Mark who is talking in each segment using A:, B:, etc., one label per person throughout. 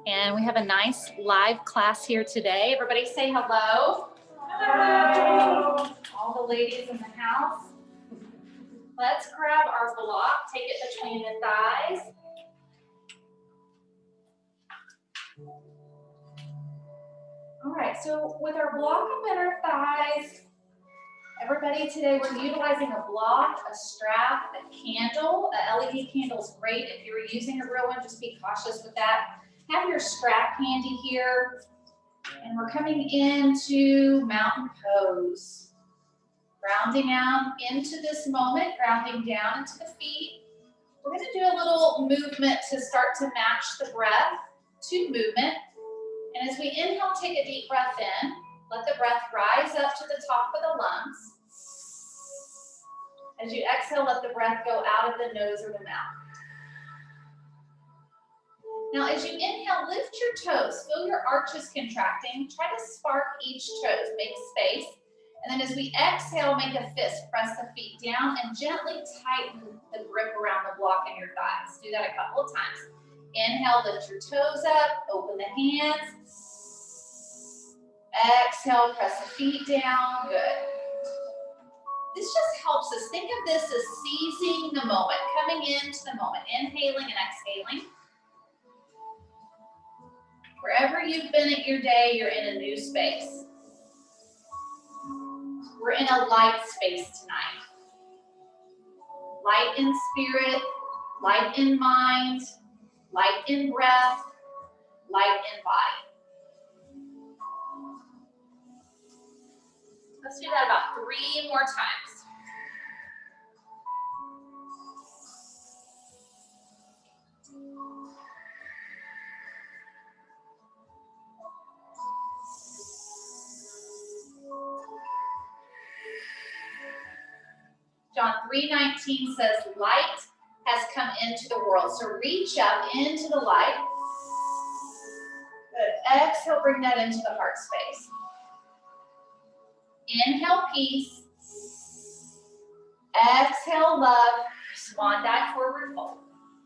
A: And we have a nice live class here today. Everybody say hello. Hello. All the ladies in the house. Let's grab our block, take it between the thighs. All right, so with our block up in our thighs, everybody today we're utilizing a block, a strap, a candle. A LED candle is great. If you're using a real one, just be cautious with that. Have your strap handy here. And we're coming into mountain pose. Grounding out into this moment, grounding down into the feet. We're going to do a little movement to start to match the breath to movement. And as we inhale, take a deep breath in. Let the breath rise up to the top of the lungs. As you exhale, let the breath go out of the nose or the mouth. Now, as you inhale, lift your toes. Feel your arches contracting. Try to spark each toes. Make space. And then as we exhale, make a fist. Press the feet down and gently tighten the grip around the block in your thighs. Do that a couple of times. Inhale, lift your toes up. Open the hands. Exhale, press the feet down. Good. This just helps us. Think of this as seizing the moment, coming into the moment, inhaling and exhaling. Wherever you've been at your day, you're in a new space. We're in a light space tonight. Light in spirit, light in mind, light in breath, light in body. Let's do that about 3 more times. John 3:19 says, light has come into the world. So reach up into the light. Good. Exhale, bring that into the heart space. Inhale, peace. Exhale, love. Swan dive, forward fold.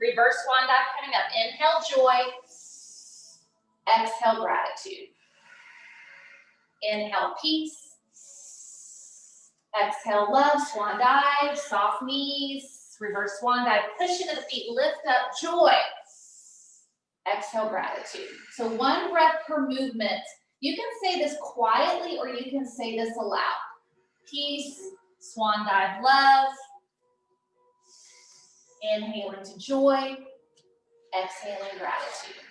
A: Reverse swan dive coming up. Inhale, joy. Exhale, gratitude. Inhale, peace. Exhale, love, swan dive, soft knees, reverse swan dive, push into the feet, lift up, joy. Exhale, gratitude. So 1 breath per movement. You can say this quietly or you can say this aloud. Peace, swan dive, love. Inhaling to joy, exhaling gratitude.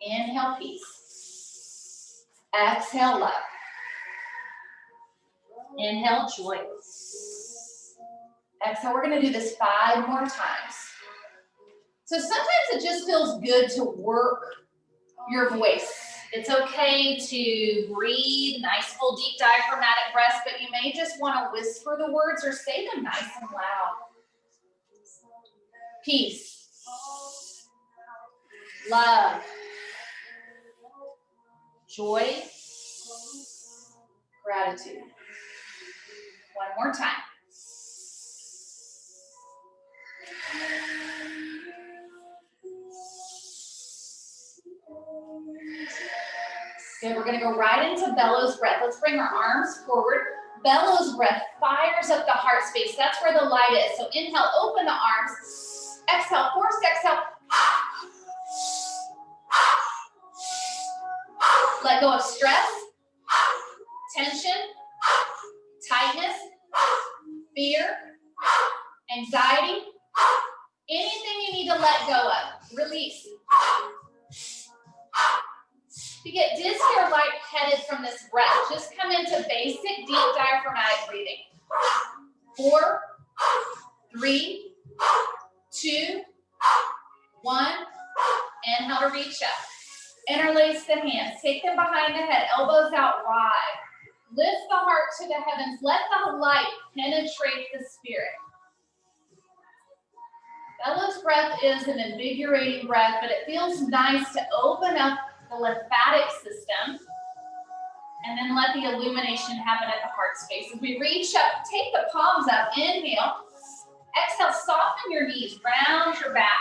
A: Inhale, peace. Exhale, love. Inhale, joy. Exhale, we're going to do this 5 more times. So sometimes it just feels good to work your voice. It's okay to breathe, nice full deep diaphragmatic breaths, but you may just want to whisper the words or say them nice and loud. Peace. Love. Joy. Gratitude. 1 more time. Good, we're going to go right into bellows breath. Let's bring our arms forward. Bellows breath fires up the heart space. That's where the light is. So inhale, open the arms. Exhale, forced exhale. Let go of stress, tension, tightness, fear, anxiety, anything you need to let go of, release. If you get dizzy or lightheaded from this breath, just come into basic deep diaphragmatic breathing. 4, 3, 2, 1. Inhale to reach up. Interlace the hands. Take them behind the head. Elbows out wide. Lift the heart to the heavens. Let the light penetrate the spirit. Bellows breath is an invigorating breath, but it feels nice to open up the lymphatic system and then let the illumination happen at the heart space. As we reach up, take the palms up. Inhale. Exhale, soften your knees. Round your back.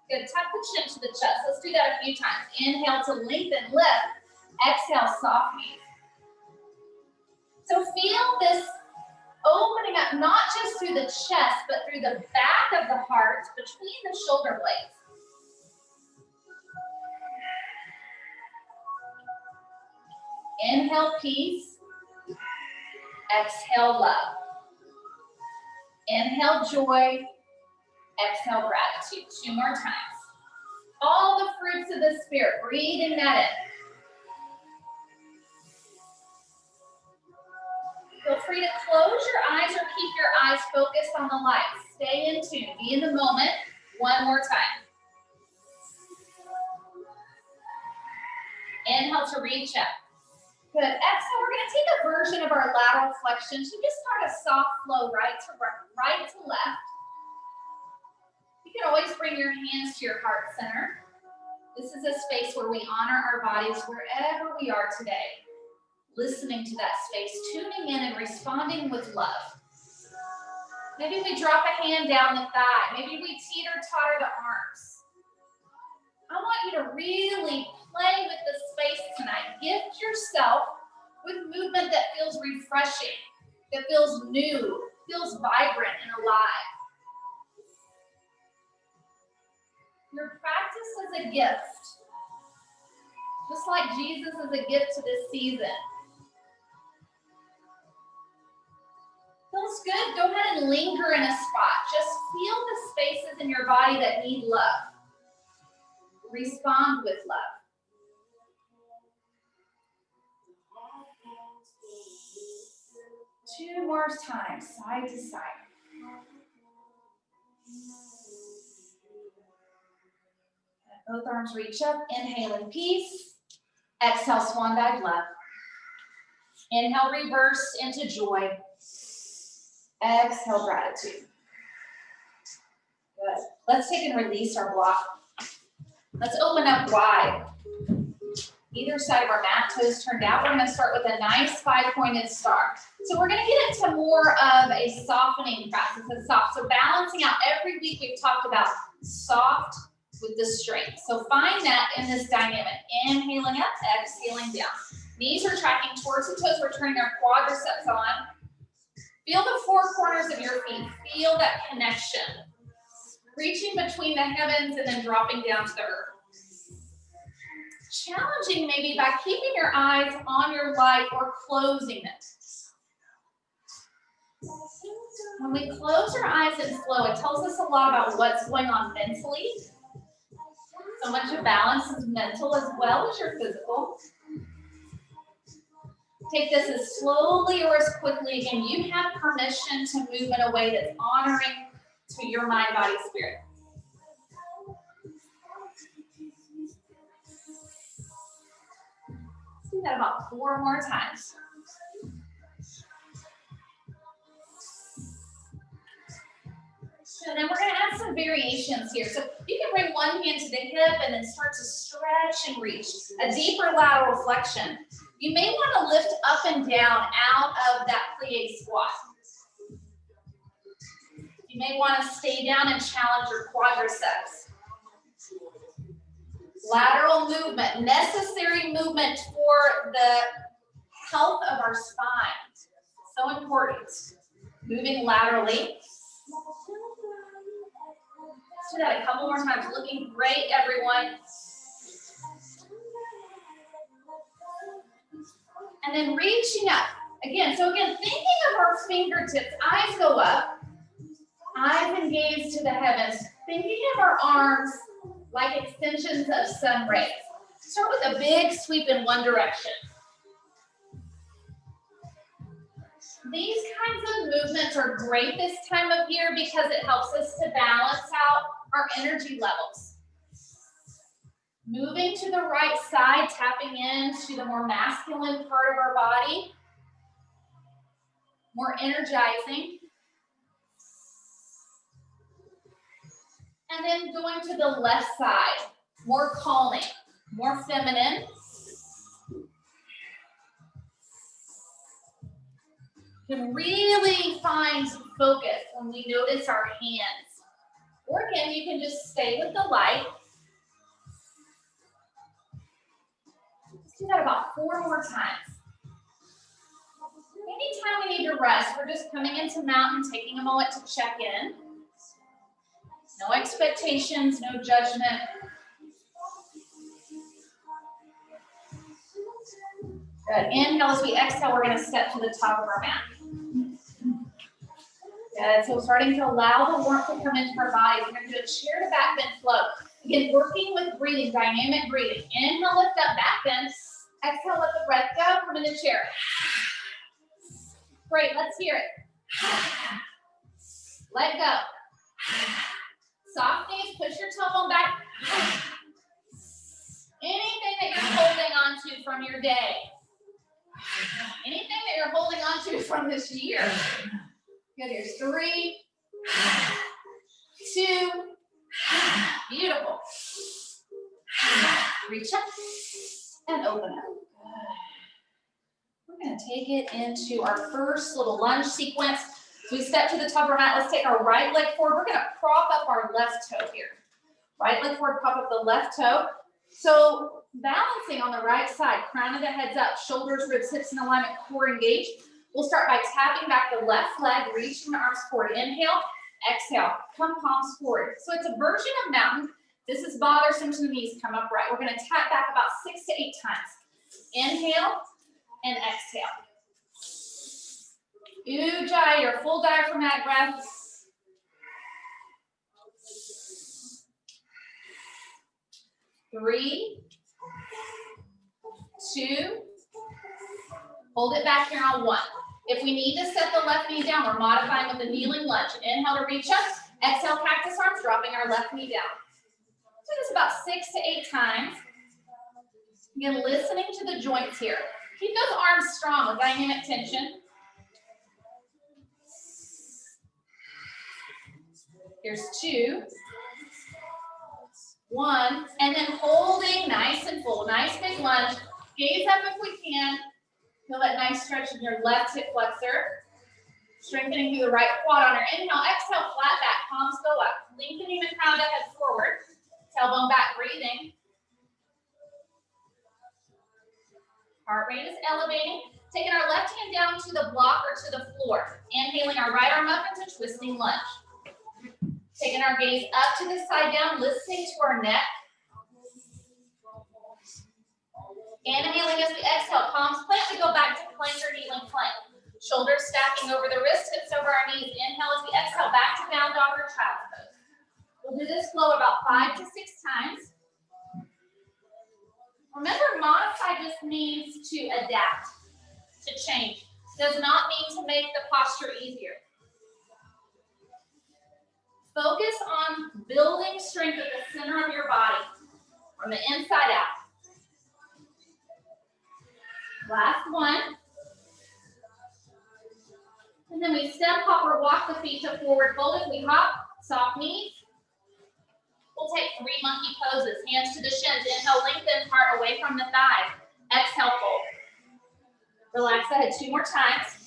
A: Good, tuck the chin to the chest. Let's do that a few times. Inhale to lengthen, lift. Exhale, softening. So feel this opening up, not just through the chest, but through the back of the heart, between the shoulder blades. Inhale, peace. Exhale, love. Inhale, joy. Exhale, gratitude. 2 more times. All the fruits of the Spirit, breathing that in. Feel free to close your eyes or keep your eyes focused on the light. Stay in tune. Be in the moment. 1 more time. Inhale to reach up. Good. Exhale, we're going to take a version of our lateral flexion. So just start a soft flow right to left. You can always bring your hands to your heart center. This is a space where we honor our bodies wherever we are today. Listening to that space, tuning in and responding with love. Maybe we drop a hand down the thigh. Maybe we teeter-totter the arms. I want you to really play with the space tonight. Gift yourself with movement that feels refreshing, that feels new, feels vibrant and alive. Your practice is a gift, just like Jesus is a gift to this season. Feels good? Go ahead and linger in a spot. Just feel the spaces in your body that need love. Respond with love. Two more times, side to side. Both arms reach up, inhaling peace. Exhale, swan dive love. Inhale, reverse into joy. Exhale, gratitude. Good. Let's take and release our block. Let's open up wide. Either side of our mat, toes turned out. We're going to start with a nice 5-pointed star. So we're going to get into more of a softening practice. It's soft. So balancing out. Every week we've talked about soft with the strength. So find that in this dynamic. Inhaling up, exhaling down. Knees are tracking towards the toes. We're turning our quadriceps on. Feel the 4 corners of your feet. Feel that connection. Reaching between the heavens and then dropping down to the earth. Challenging maybe by keeping your eyes on your light or closing it. When we close our eyes and flow, it tells us a lot about what's going on mentally. So much of balance is mental as well as your physical. Take this as slowly or as quickly. Again, you have permission to move in a way that's honoring to your mind, body, spirit. Let's do that about 4 more times. And then we're going to add some variations here. So you can bring one hand to the hip and then start to stretch and reach. A deeper lateral flexion. You may want to lift up and down out of that plie squat. You may want to stay down and challenge your quadriceps. Lateral movement, necessary movement for the health of our spine. So important. Moving laterally. Let's do that a couple more times. Looking great, everyone. And then reaching up. Again, so again, thinking of our fingertips, eyes go up, eyes engaged to the heavens. Thinking of our arms like extensions of sun rays. Start with a big sweep in one direction. These kinds of movements are great this time of year because it helps us to balance out our energy levels. Moving to the right side, tapping into the more masculine part of our body. More energizing. And then going to the left side, more calming, more feminine. You can really find focus when we notice our hands. Or again, you can just stay with the light. Let's do that about 4 more times. Anytime we need to rest, we're just coming into mountain, taking a moment to check in. No expectations, no judgment. Good. Inhale as we exhale, we're going to step to the top of our mat. Good. So starting to allow the warmth to come into our bodies. We're going to do a chair to back bend flow. Again, working with breathing, dynamic breathing. Inhale, lift up, back bend. Exhale, let the breath go. Come into chair. Great. Let's hear it. Let go. Soft knees, push your tailbone back. Anything that you're holding on to from your day. Anything that you're holding on to from this year. Good, here's 3, 2, beautiful. Reach up and open up. We're going to take it into our first little lunge sequence. So we step to the top of our mat. Let's take our right leg forward. We're going to prop up our left toe here. Right leg forward, prop up the left toe. So balancing on the right side, crown of the head's up, shoulders, ribs, hips in alignment, core engaged. We'll start by tapping back the left leg, reaching the arms forward. Inhale, exhale, come palms forward. So it's a version of mountain. This is bothersome to the knees, come upright. We're going to tap back about 6 to 8 times. Inhale and exhale. Ujjayi, your full diaphragmatic breath. 3, 2, hold it back here on 1. If we need to set the left knee down, we're modifying with the kneeling lunge. Inhale to reach up, exhale cactus arms, dropping our left knee down. Do this about 6 to 8 times. Again, listening to the joints here. Keep those arms strong with dynamic tension. Here's 2, 1, and then holding nice and full. Nice big lunge. Gaze up if we can. Feel that nice stretch in your left hip flexor. Strengthening through the right quad on our inhale. Exhale, flat back. Palms go up. Lengthening the crown of the head forward. Tailbone back, breathing. Heart rate is elevating. Taking our left hand down to the block or to the floor. Inhaling our right arm up into twisting lunge. Taking our gaze up to the side down, listening to our neck. Inhaling as we exhale, palms plant, we go back to plank or kneeling plank. Shoulders stacking over the wrists, hips over our knees. Inhale as we exhale, back to down dog or child's pose. We'll do this flow about 5 to 6 times. Remember, modify just means to adapt, to change. Does not mean to make the posture easier. Focus on building strength at the center of your body, from the inside out. Last one. And then we step, hop, or walk the feet to forward fold. If we hop, soft knees. We'll take 3 monkey poses. Hands to the shins. Inhale, lengthen, heart away from the thighs. Exhale, fold. Relax the head 2 more times.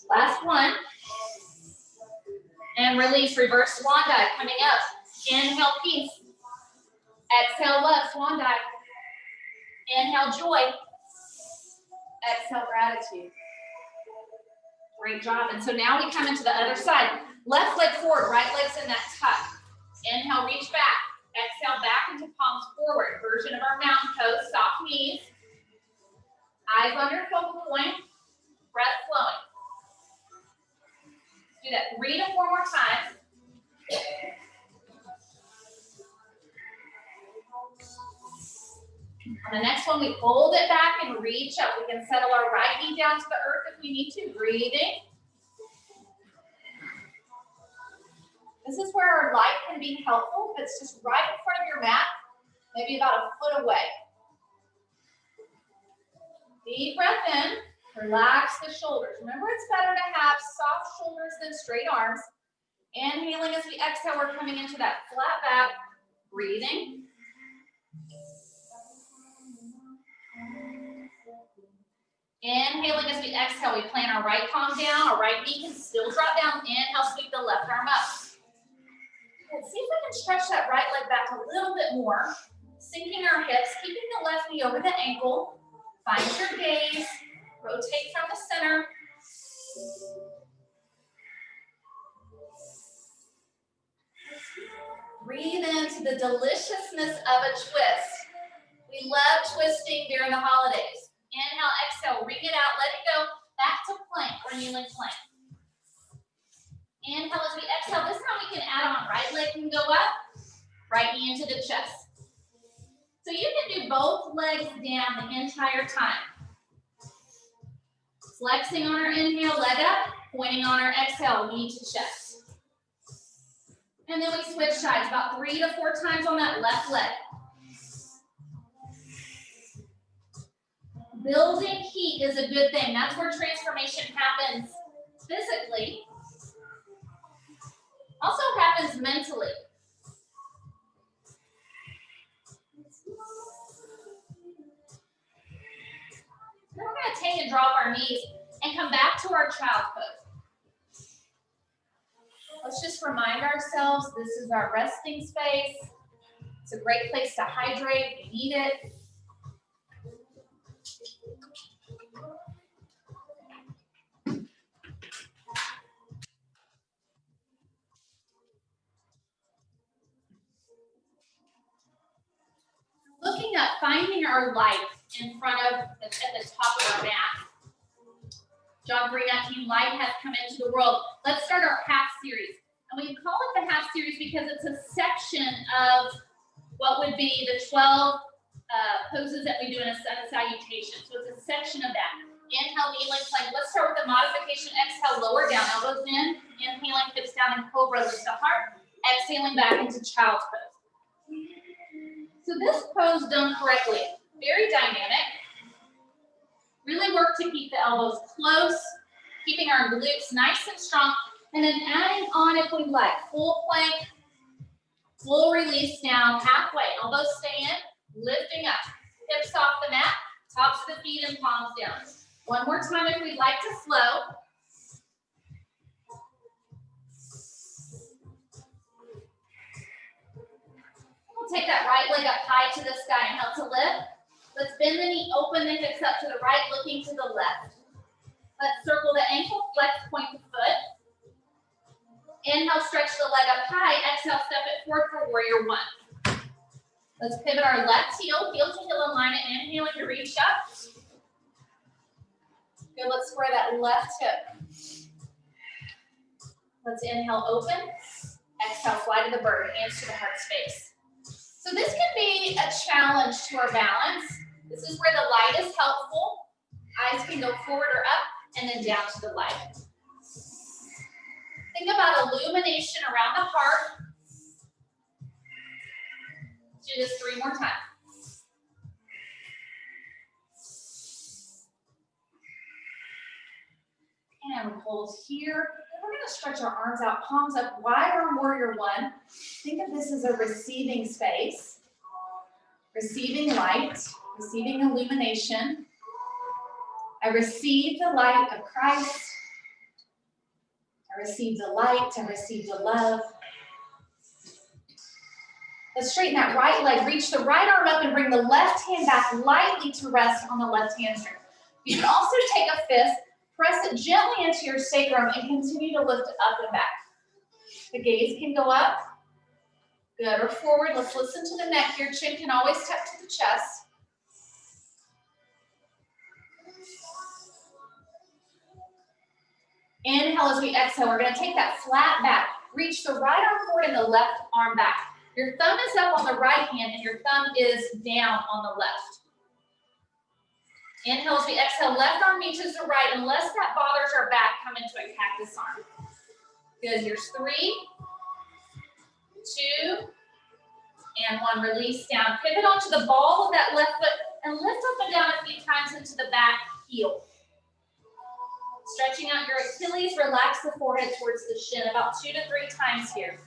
A: Last one. And release, reverse swan dive, coming up. Inhale, peace. Exhale, love, swan dive. Inhale, joy. Exhale, gratitude. Great job. And so now we come into the other side. Left leg forward, right leg's in that tuck. Inhale, reach back. Exhale, back into palms forward. Version of our mountain pose, soft knees. Eyes on your focal point. Breath flowing. Do that 3 to 4 more times. On the next one, we hold it back and reach up. We can settle our right knee down to the earth if we need to. Breathing. This is where our light can be helpful. It's just right in front of your mat, maybe about a foot away. Deep breath in. Relax the shoulders. Remember, it's better to have soft shoulders than straight arms. Inhaling as we exhale, we're coming into that flat back. Breathing. Inhaling as we exhale, we plant our right palm down, our right knee can still drop down. Inhale, sweep the left arm up. Good. See if we can stretch that right leg back a little bit more. Sinking our hips, keeping the left knee over the ankle. Find your gaze. Rotate from the center. Breathe into the deliciousness of a twist. We love twisting during the holidays. Inhale, exhale, ring it out, let it go. Back to plank or kneeling plank. Inhale as we exhale. This time we can add on. Right leg can go up, right knee into the chest. So you can do both legs down the entire time. Flexing on our inhale, leg up, pointing on our exhale, knee to chest. And then we switch sides about 3 to 4 times on that left leg. Building heat is a good thing. That's where transformation happens physically. Also happens mentally. Then we're going to take and drop our knees and come back to our child pose. Let's just remind ourselves this is our resting space. It's a great place to hydrate. We need it. Looking at finding our light in front of, at the top of our mat. John Burnett Team Light has come into the world. Let's start our half series. And we call it the half series because it's a section of what would be the 12 poses that we do in a sun salutation. So it's a section of that. Inhale, kneeling plank. Let's start with the modification. Exhale, lower down, elbows in. Inhaling, hips down in cobra, lift the heart. Exhaling back into child's pose. So this pose done correctly, very dynamic. Really work to keep the elbows close, keeping our glutes nice and strong, and then adding on if we like, full plank, full release down, halfway, elbows stay in, lifting up, hips off the mat, tops of the feet and palms down. One more time if we'd like to slow. We'll take that right leg up high to the sky and help to lift. Let's bend the knee, open the hips up to the right, looking to the left. Let's circle the ankle, flex, point the foot. Inhale, stretch the leg up high. Exhale, step it forward for warrior one. Let's pivot our left heel, heel to heel alignment. Inhaling to reach up. Good, let's square that left hip. Let's inhale, open. Exhale, fly to the bird, hands to the heart space. So this can be a challenge to our balance. This is where the light is helpful. Eyes can go forward or up and then down to the light. Think about illumination around the heart. Let's do this 3 more times. And we hold here. We're going to stretch our arms out, palms up, wide arm warrior one. Think of this as a receiving space, receiving light, receiving illumination. I receive the light of Christ. I receive the light. I receive the love. Let's straighten that right leg. Reach the right arm up and bring the left hand back lightly to rest on the left hamstring. You can also take a fist, press it gently into your sacrum, and continue to lift it up and back. The gaze can go up. Good, or forward. Let's listen to the neck here. Chin can always tuck to the chest. Inhale as we exhale. We're going to take that flat back. Reach the right arm forward and the left arm back. Your thumb is up on the right hand and your thumb is down on the left. Inhale as we exhale. Left arm reaches the right. Unless that bothers our back, come into a cactus arm. Good. Here's 3, 2, and 1. Release down. Pivot onto the ball of that left foot and lift up and down a few times into the back heel. Stretching out your Achilles, relax the forehead towards the shin about 2 to 3 times here.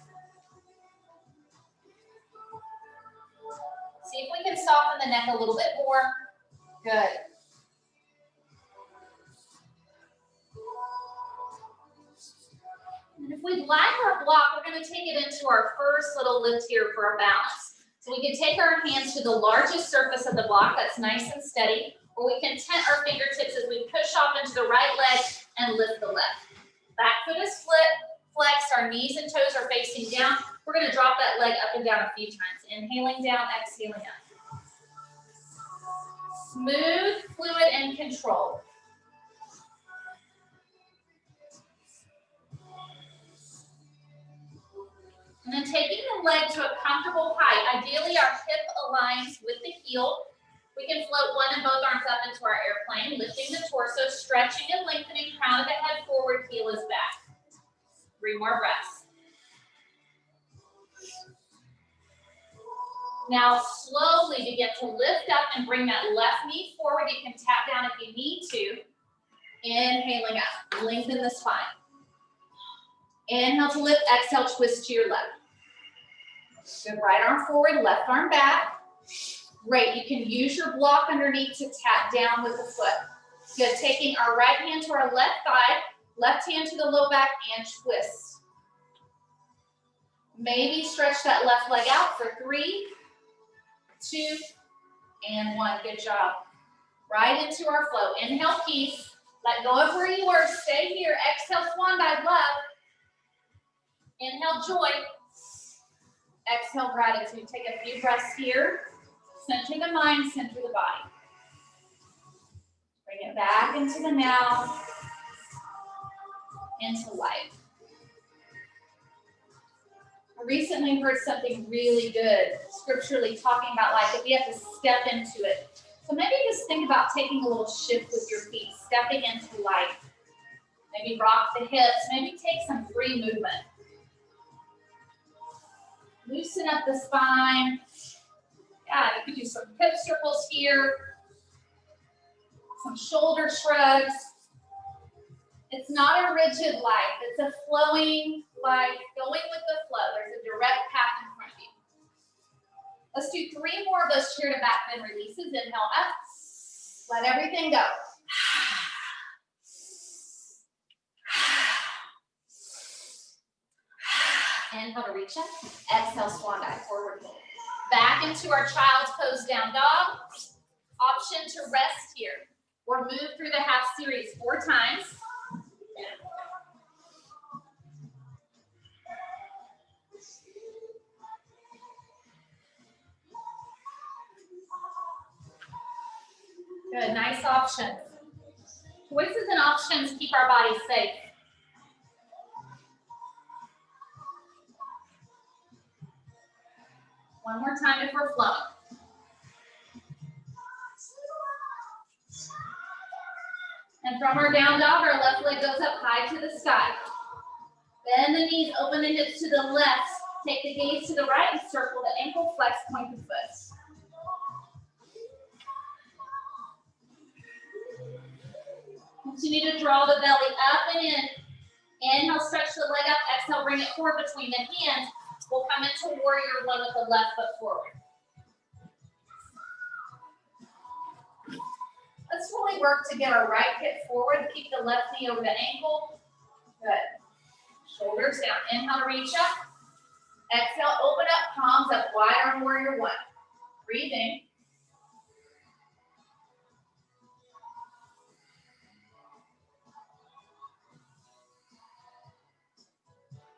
A: See if we can soften the neck a little bit more. Good. we'd like our block, we're going to take it into our first little lift here for our balance. So we can take our hands to the largest surface of the block that's nice and steady, or we can tent our fingertips as we push off into the right leg and lift the left. Back foot is flexed, our knees and toes are facing down. We're going to drop that leg up and down a few times. Inhaling down, exhaling up. Smooth, fluid, and controlled. And then taking the leg to a comfortable height. Ideally, our hip aligns with the heel. We can float one and both arms up into our airplane, lifting the torso, stretching and lengthening, crown of the head forward, heel is back. 3 more breaths. Now slowly begin to lift up and bring that left knee forward. You can tap down if you need to. Inhaling up, lengthen the spine. Inhale to lift, exhale, twist to your left. Good, right arm forward, left arm back. Great, you can use your block underneath to tap down with the foot. Good, taking our right hand to our left thigh, left hand to the low back and twist. Maybe stretch that left leg out for 3, 2, and 1. Good job. Right into our flow. Inhale, peace. Let go of where you were. Stay here. Exhale, swan dive, love. Inhale, joy. Exhale, gratitude. Take a few breaths here. Center the mind, center the body. Bring it back into the now, into life. I recently heard something really good scripturally talking about life, that we have to step into it. So maybe just think about taking a little shift with your feet, stepping into life. Maybe rock the hips, maybe take some free movement. Loosen up the spine. Yeah, you can do some hip circles here, some shoulder shrugs. It's not a rigid life, it's a flowing life, going with the flow. There's a direct path in front of you. Let's do 3 more of those chair to back bend releases. Inhale up, let everything go. Inhale to reach up, exhale, swan dive, forward fold. Back into our child's pose, down dog. Option to rest here, or move through the half series 4 times. Good, nice options. Choices and options keep our bodies safe. One more time if we're flowing. And from our down dog, our left leg goes up high to the sky. Bend the knees, open the hips to the left. Take the gaze to the right and circle the ankle, flex, point the foot. Continue to draw the belly up and in. Inhale, stretch the leg up. Exhale, bring it forward between the hands. We'll come into warrior 1 with the left foot forward. Let's really work to get our right hip forward. Keep the left knee over the ankle. Good. Shoulders down. Inhale to reach up. Exhale, open up, palms up, wide arm warrior 1. Breathe in.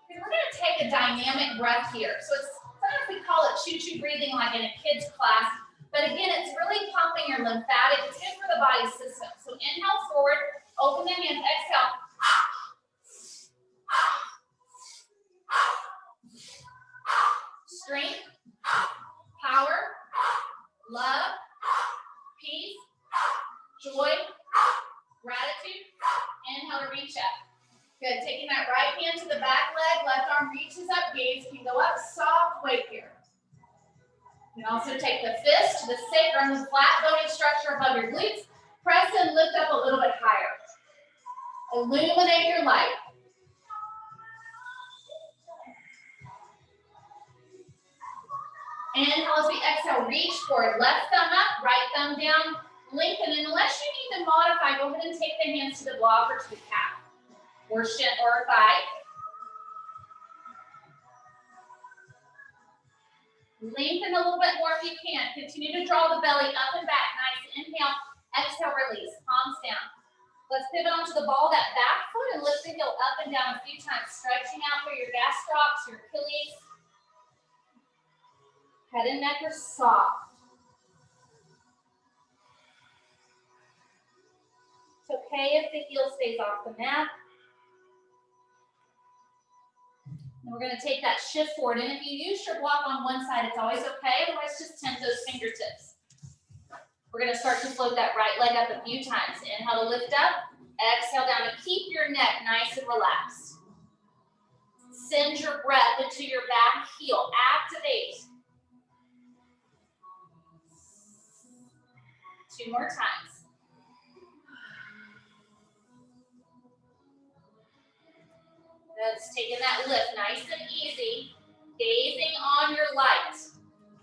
A: And we're going to take a dynamic breath here. So it's sometimes we call it choo-choo breathing, like in a kid's class. But again, it's really pumping your lymphatic. It's good for the body system. So inhale forward, open the hands, exhale. Strength, power, love, peace, joy, gratitude. Inhale to reach up. Good, taking that right hand to the back leg, left arm reaches up, gaze can go up, soft weight here. You can also take the fist to the sacrum, the flat bony structure above your glutes. Press and lift up a little bit higher. Illuminate your light. Inhale as we exhale, reach forward. Left thumb up, right thumb down, lengthen. And unless you need to modify, go ahead and take the hands to the block or to the calf, or shin or thigh. Lengthen a little bit more if you can. Continue to draw the belly up and back. Nice. Inhale. Exhale, release. Palms down. Let's pivot onto the ball, that back foot, and lift the heel up and down a few times. Stretching out for your gastrocs, your Achilles. Head and neck are soft. It's okay if the heel stays off the mat. And we're going to take that shift forward. And if you use your block on one side, it's always okay. Otherwise, just tend those fingertips. We're going to start to float that right leg up a few times. Inhale to lift up. Exhale down to keep your neck nice and relaxed. Send your breath into your back heel. Activate. 2 more times. That's taking that lift nice and easy. Gazing on your light.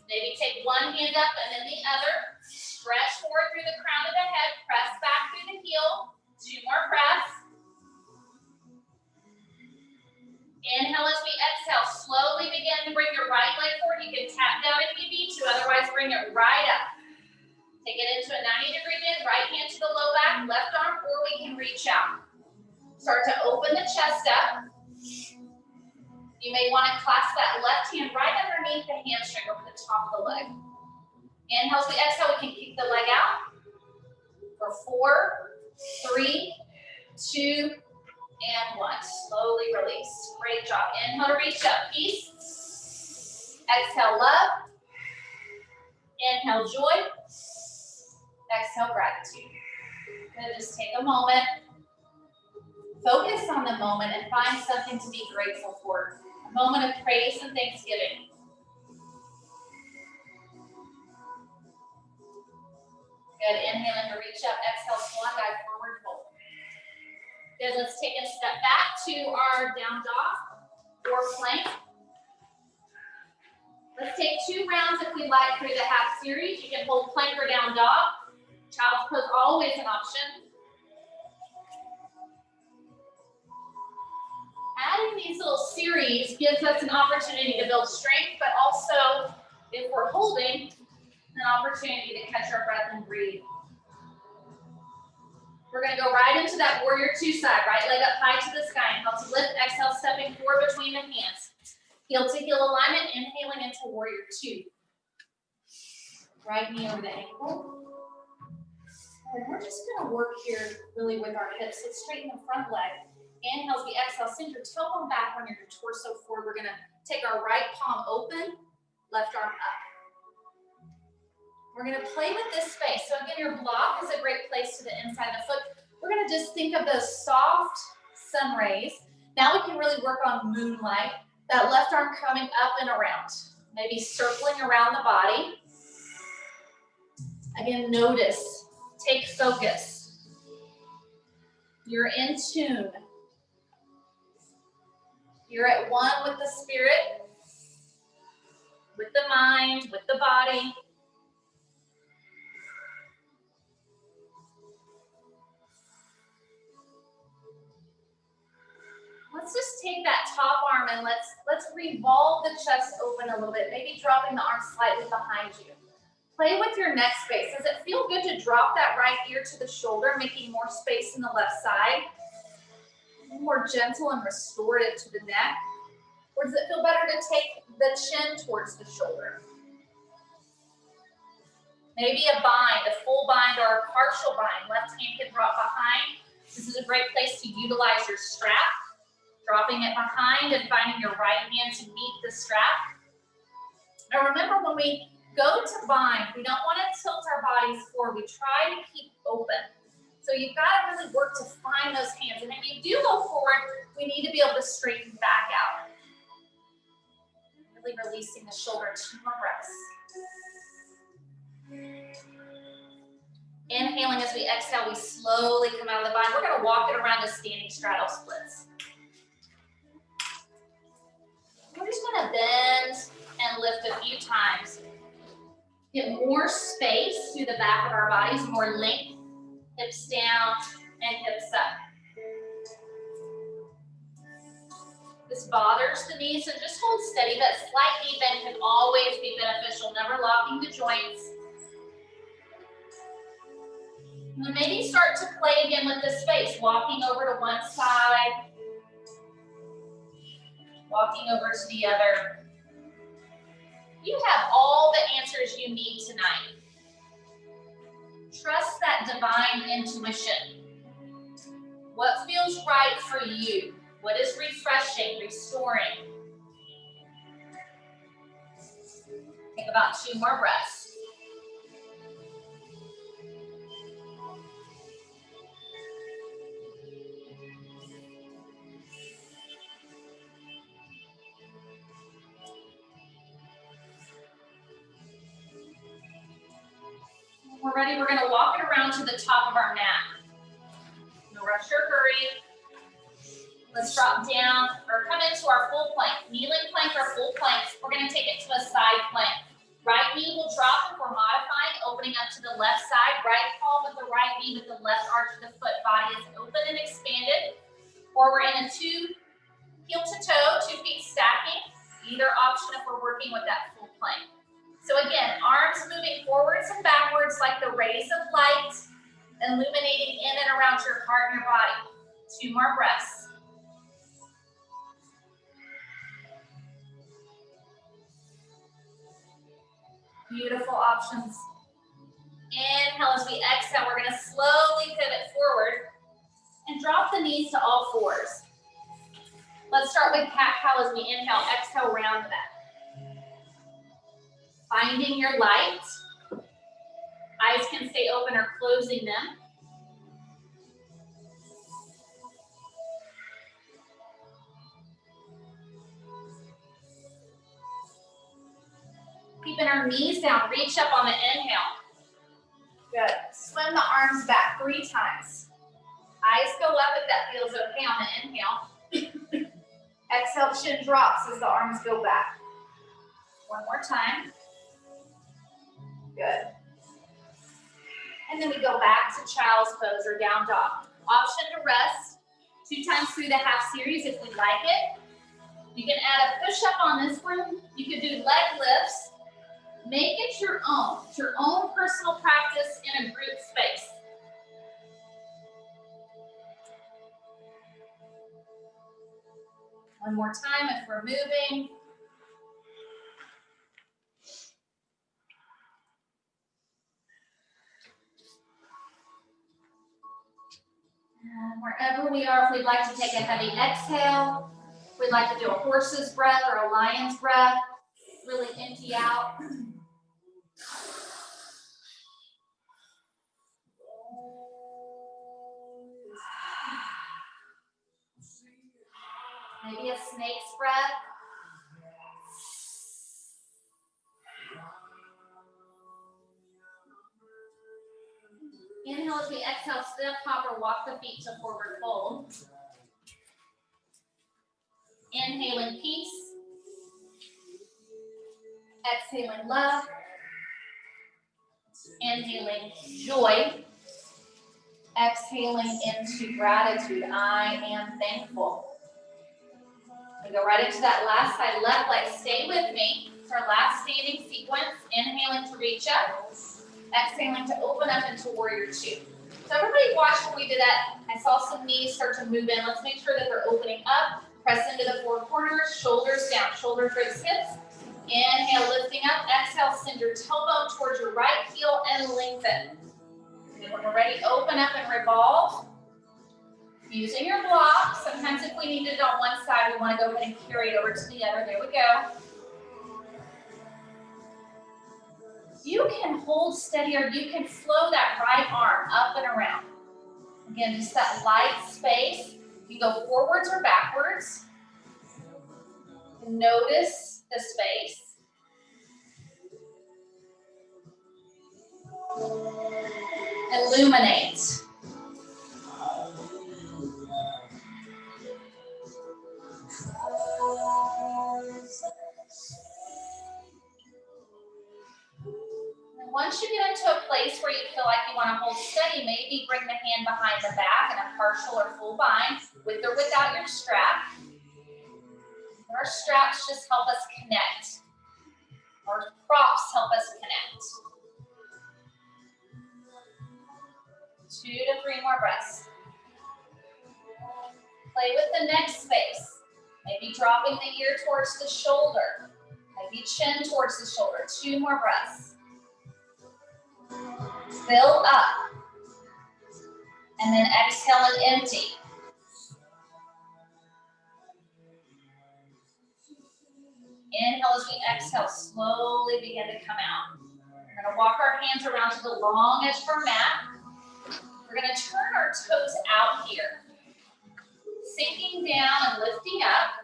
A: Maybe take one hand up and then the other. Stretch forward through the crown of the head. Press back through the heel. 2 more breaths. Inhale as we exhale. Slowly begin to bring your right leg forward. You can tap down if you need to. Otherwise, bring it right up. Take it into a 90-degree bend. Right hand to the low back. Left arm, or we can reach out. Start to open the chest up. You may want to clasp that left hand right underneath the hamstring over the top of the leg. Inhale as we exhale. We can kick the leg out. For 4, 3, 2, and 1. Slowly release. Great job. Inhale to reach up. Peace. Exhale, love. Inhale, joy. Exhale, gratitude. Good. Just take a moment. Focus on the moment and find something to be grateful for. A moment of praise and thanksgiving. Good. Inhaling to reach up. Exhale, swan dive, forward fold. Good. Let's take a step back to our down dog or plank. Let's take 2 rounds if we like through the half series. You can hold plank or down dog. Child's pose always an option. Adding these little series gives us an opportunity to build strength, but also, if we're holding, an opportunity to catch our breath and breathe. We're going to go right into that warrior 2 side. Right leg up high to the sky. Inhale to lift. Exhale, stepping forward between the hands. Heel to heel alignment. Inhaling into warrior 2. Right knee over the ankle. And we're just going to work here really with our hips. Let's straighten the front leg. Inhale as we exhale. Send your tailbone back on your torso forward. We're going to take our right palm open, left arm up. We're going to play with this space. So again, your block is a great place to the inside of the foot. We're going to just think of those soft sun rays. Now we can really work on moonlight. That left arm coming up and around. Maybe circling around the body. Again, notice. Take focus. You're in tune. You're at one with the spirit, with the mind, with the body. Let's just take that top arm and let's revolve the chest open a little bit, maybe dropping the arm slightly behind you. Play with your neck space. Does it feel good to drop that right ear to the shoulder, making more space in the left side? More gentle and restorative to the neck? Or does it feel better to take the chin towards the shoulder? Maybe a bind, a full bind or a partial bind. Left hand can drop behind. This is a great place to utilize your strap. Dropping it behind and finding your right hand to meet the strap. Now remember, when we go to bind, we don't want to tilt our bodies forward. We try to keep open. So you've got to really work to find those hands. And if you do go forward, we need to be able to straighten back out. Really releasing the shoulder. 2 more breaths. Inhaling as we exhale, we slowly come out of the bind. We're going to walk it around to standing straddle splits. We're just going to bend and lift a few times. Get more space through the back of our bodies, more length, hips down and hips up. this bothers the knee, so just hold steady. That slight knee bend can always be beneficial, never locking the joints. And then maybe start to play again with the space, walking over to one side, walking over to the other. You have all the answers you need tonight. Trust that divine intuition. What feels right for you? What is refreshing, restoring? Take about 2 more breaths. When we're ready, we're gonna walk it around to the top of our mat. No rush or hurry. Let's drop down or come into our full plank. Kneeling plank or full plank. We're gonna take it to a side plank. Right knee will drop if we're modifying, opening up to the left side. Right palm with the right knee with the left arch of the foot. Body is open and expanded. Or we're in a 2 heel to toe, 2 feet stacking. Either option if we're working with that full plank. So again, arms moving forwards and backwards like the rays of light, illuminating in and around your heart and your body. 2 more breaths. Beautiful options. Inhale as we exhale, we're gonna slowly pivot forward and drop the knees to all 4s. Let's start with cat-cow as we inhale, exhale, round back. Finding your light. Eyes can stay open or closing them. Keeping our knees down, reach up on the inhale. Good. Swim the arms back 3 times. Eyes go up if that feels okay on the inhale. Exhale, chin drops as the arms go back. 1 more time. Good. And then we go back to child's pose or down dog. Option to rest 2 times through the half series if we like it. You can add a push-up on this one. You could do leg lifts. Make it your own. It's your own personal practice in a group space. One more time if we're moving. And wherever we are, if we'd like to take a heavy exhale, if we'd like to do a horse's breath or a lion's breath, really empty out. Maybe a snake's breath. Inhale as we exhale, step, hop, or walk the feet to forward fold. Inhaling peace. Exhaling love. Inhaling joy. Exhaling into gratitude. I am thankful. We go right into that last side, left leg. Stay with me. It's our last standing sequence. Inhaling to reach up. Exhaling to open up into warrior 2. So everybody watch when we did that. I saw some knees start to move in. Let's make sure that they're opening up. Press into the 4 corners, shoulders down, shoulder towards hips. Inhale, lifting up. Exhale, send your tailbone towards your right heel and lengthen. And when we're ready, open up and revolve. Using your block. Sometimes if we need it on one side, we want to go ahead and carry it over to the other. There we go. You can hold steady or you can flow that right arm up and around. Again, just that light space. You go forwards or backwards. Notice the space. Illuminate. Once you get into a place where you feel like you want to hold steady, maybe bring the hand behind the back in a partial or full bind, with or without your strap. Our straps just help us connect. Our props help us connect. 2 to 3 more breaths. Play with the neck space. Maybe dropping the ear towards the shoulder. Maybe chin towards the shoulder. 2 more breaths. Fill up. And then exhale and empty. Inhale as we exhale, slowly begin to come out. We're going to walk our hands around to the long edge of our mat. We're going to turn our toes out here. Sinking down and lifting up.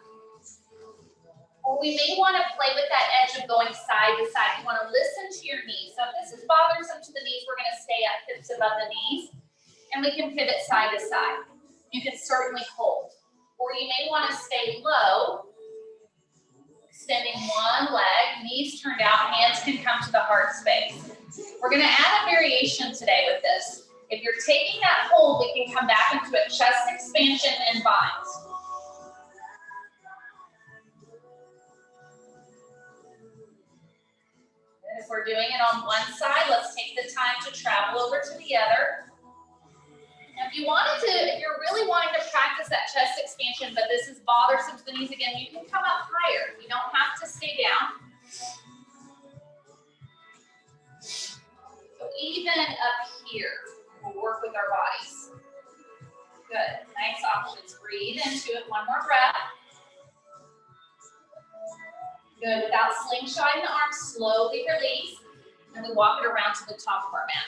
A: Or we may want to play with that edge of going side to side. You want to listen to your knees. So if this is bothersome to the knees, we're going to stay up hips above the knees. And we can pivot side to side. You can certainly hold. Or you may want to stay low. Extending one leg, knees turned out, hands can come to the heart space. We're going to add a variation today with this. If you're taking that hold, we can come back into a chest expansion and bind. If we're doing it on one side, let's take the time to travel over to the other. If you're really wanting to practice that chest expansion, but this is bothersome to the knees again, you can come up higher. You don't have to stay down. So even up here, we'll work with our bodies. Good, nice options. Breathe into it, one more breath. Good, without slingshotting the arms, slowly release. And we walk it around to the top of our mat.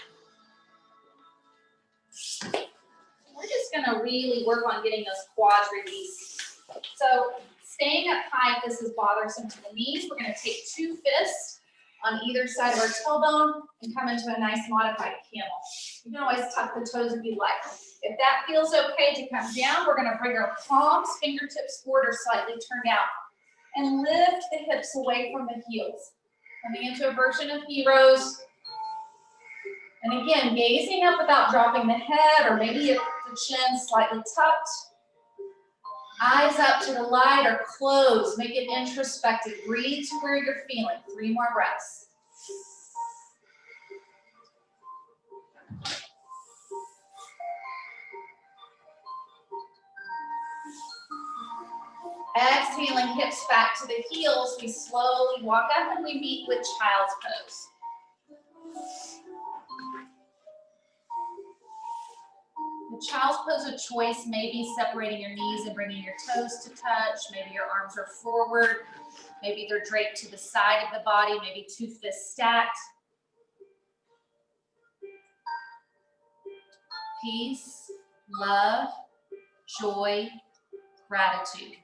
A: We're just going to really work on getting those quads released. So staying up high, if this is bothersome to the knees, we're going to take 2 fists on either side of our tailbone and come into a nice modified camel. You can always tuck the toes if you like. If that feels okay to come down, we're going to bring our palms, fingertips forward or slightly turned out and lift the hips away from the heels. Coming into a version of heroes. And again, gazing up without dropping the head, or maybe if the chin slightly tucked. Eyes up to the light or closed. Make it introspective. Breathe to where you're feeling. 3 more breaths. Exhaling hips back to the heels. We slowly walk up and we meet with child's pose. The child's pose of choice may be separating your knees and bringing your toes to touch. Maybe your arms are forward. Maybe they're draped to the side of the body. Maybe 2 fists stacked. Peace, love, joy, gratitude.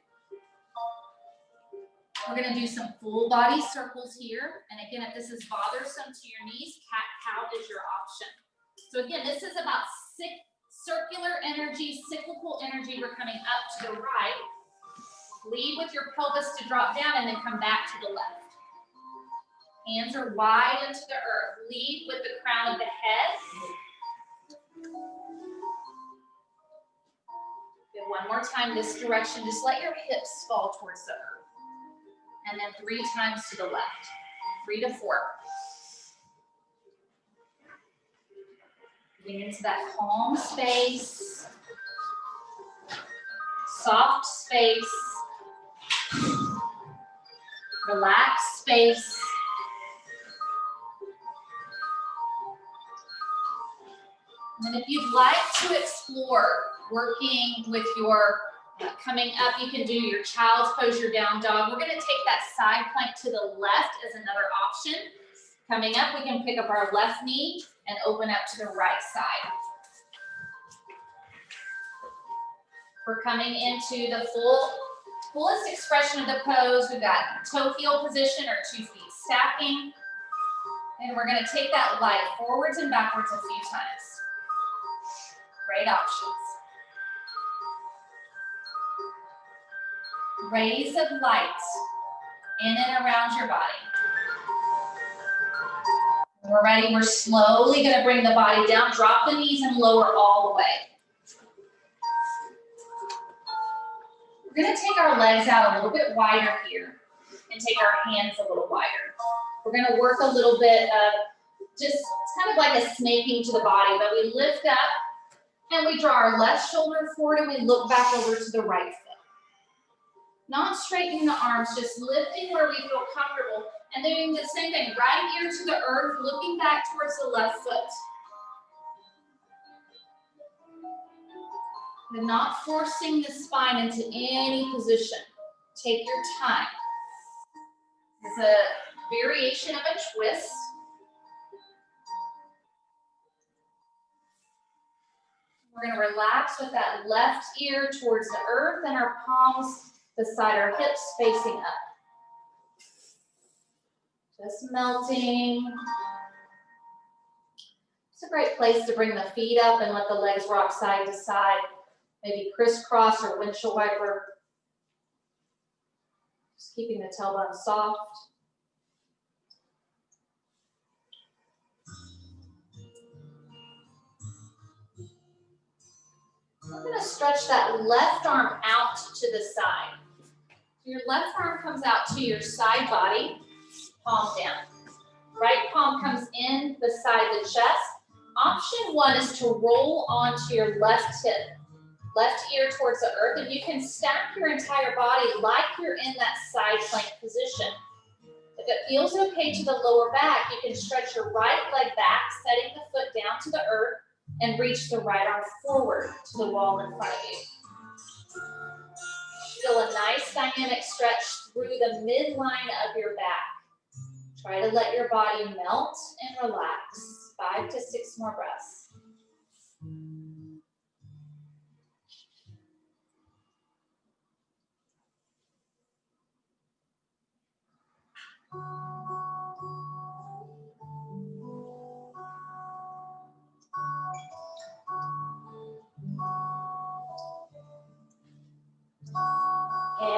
A: We're going to do some full body circles here. And again, if this is bothersome to your knees, cat-cow is your option. So again, this is about circular energy, cyclical energy. We're coming up to the right. Lead with your pelvis to drop down and then come back to the left. Hands are wide into the earth. Lead with the crown of the head. Good, one more time this direction. Just let your hips fall towards the earth. And then 3 times to the left. 3 to 4. Getting into that calm space. Soft space. Relaxed space. And then if you'd like to explore working with your coming up, you can do your child's pose, your down dog. We're going to take that side plank to the left as another option. Coming up, we can pick up our left knee and open up to the right side. We're coming into the fullest expression of the pose. We've got toe heel position or 2 feet stacking. And we're going to take that light forwards and backwards a few times. Great options. Rays of light in and around your body. When we're ready, we're slowly going to bring the body down, drop the knees and lower all the way. We're We're gonna take our legs out a little bit wider here and take our hands a little wider. We're gonna work a little bit of just, it's kind of like a snaking to the body, but we lift up and we draw our left shoulder forward and we look back over to the right foot. Not straightening the arms, just lifting where we feel comfortable and doing the same thing, right ear to the earth, looking back towards the left foot. And not forcing the spine into any position. Take your time. It's a variation of a twist. We're going to relax with that left ear towards the earth and our palms beside our hips facing up. Just melting. It's a great place to bring the feet up and let the legs rock side to side. Maybe crisscross or windshield wiper. Just keeping the tailbone soft. We're going to stretch that left arm out to the side. Your left arm comes out to your side body, palm down. Right palm comes in beside the chest. Option one is to roll onto your left hip, left ear towards the earth, and you can stack your entire body like you're in that side plank position. If it feels okay to the lower back, you can stretch your right leg back, setting the foot down to the earth, and reach the right arm forward to the wall in front of you. Feel a nice dynamic stretch through the midline of your back. Try to let your body melt and relax. 5 to 6 more breaths.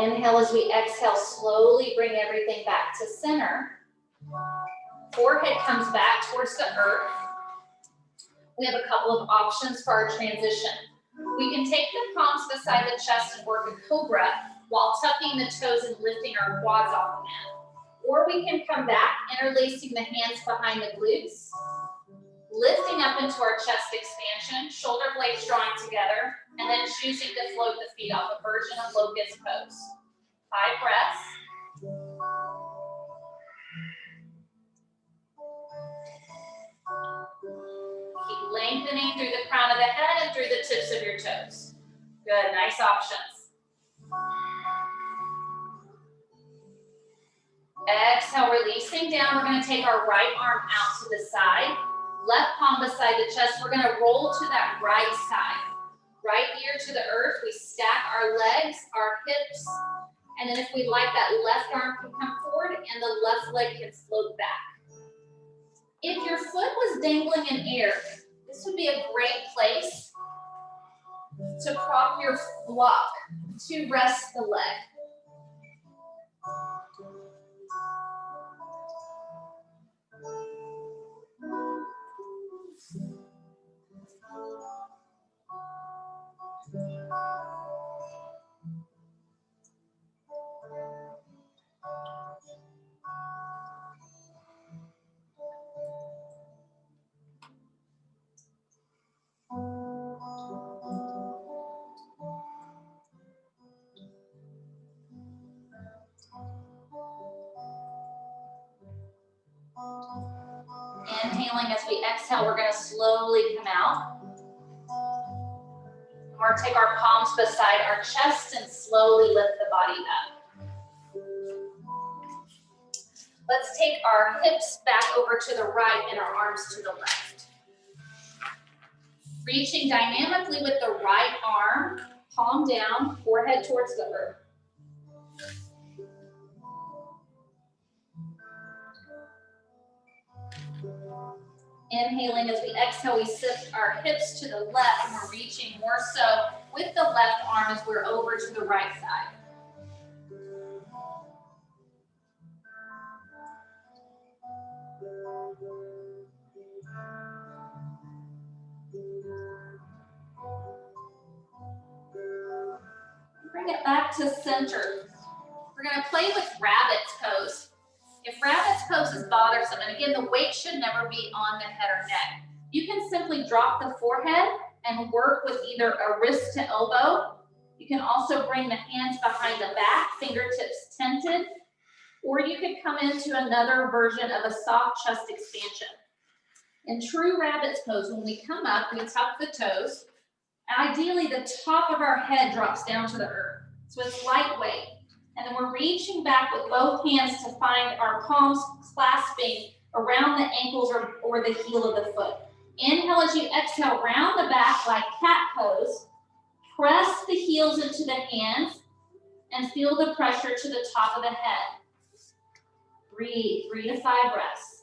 A: Inhale as we exhale, slowly bring everything back to center. Forehead comes back towards the earth. We have a couple of options for our transition. We can take the palms beside the chest and work a cobra while tucking the toes and lifting our quads off the mat. Or we can come back, interlacing the hands behind the glutes, lifting up into our chest expansion, shoulder blades drawing together, and then choosing to float the feet off, a version of locust pose. 5 breaths. Keep lengthening through the crown of the head and through the tips of your toes. Good, nice options. Exhale, releasing down. We're going to take our right arm out to the side. Left palm beside the chest. We're going to roll to that right side. Right ear to the earth. We stack our legs, our hips, and then if we like, that left arm can come forward and the left leg can float back. If your foot was dangling in air, this would be a great place to prop your block to rest the leg. Inhaling as we exhale, we're going to slowly come out. We're going to take our palms beside our chest and slowly lift the body up. Let's take our hips back over to the right and our arms to the left. Reaching dynamically with the right arm, palm down, forehead towards the earth. Inhaling as we exhale, we shift our hips to the left and we're reaching more so with the left arm as we're over to the right side. Bring it back to center. We're gonna play with rabbit's pose. If rabbit's pose is bothersome, and again, the weight should never be on the head or neck, you can simply drop the forehead and work with either a wrist to elbow. You can also bring the hands behind the back, fingertips tented, or you could come into another version of a soft chest expansion. In true rabbit's pose, when we come up, we tuck the toes. Ideally, the top of our head drops down to the earth, so it's lightweight. And then we're reaching back with both hands to find our palms clasping around the ankles or the heel of the foot. Inhale as you exhale, round the back like cat pose. Press the heels into the hands and feel the pressure to the top of the head. Breathe, 3 to 5 breaths.